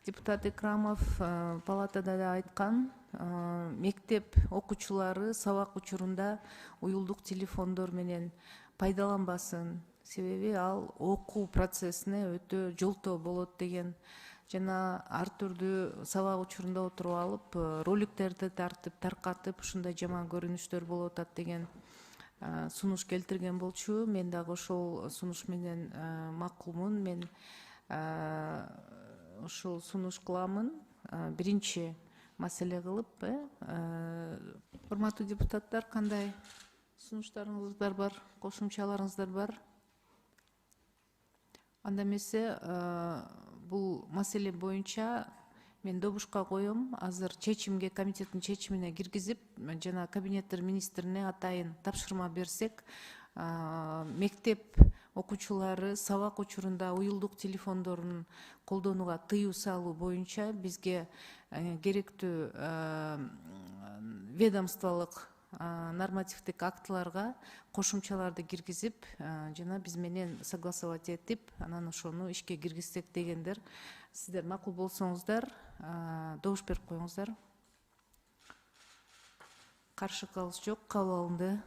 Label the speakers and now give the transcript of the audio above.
Speaker 1: Депутат Икрамов палатада да айткан, мектеп окуучулары сабак учурунда уюлдук телефондор менен пайдаланбасын. Себеби ал окуу процессине өтө жолтоо болот деген. Жана ар түрдүү сабак учурунда отуруп алып, роликтерди тартып, таркатып, ушундай жаман көрүнүштөр болуп атат деген сунуш келтирген болчу. Мен дагы ошол сунуш менен макулмун. Мен ушул сунуш кыламын. Биринчи маселе кылып, урматтуу депутаттар, кандай сунуштарыңыздар бар, кошумчаларыңыздар бар? Анда эмесе бул маселе боюнча мен добушка коем. Азыр чечимге, комитеттин чечимине киргизип, жана кабинеттер министрине атайын тапшырма берсек, мектеп окуучулары сабак учурунда уюлдук телефондорун колдонууга тыюу салуу боюнча бизге керектүү ведомстволук нормативдик актыларга кошумчаларды киргизип, жана биз менен согласовать этип, анан ошону ишке киргизсек дегендер. Сиздер макул болсоңуздар, добуш берип коюңуздар. Каршы калыш жок, кабыл алынды.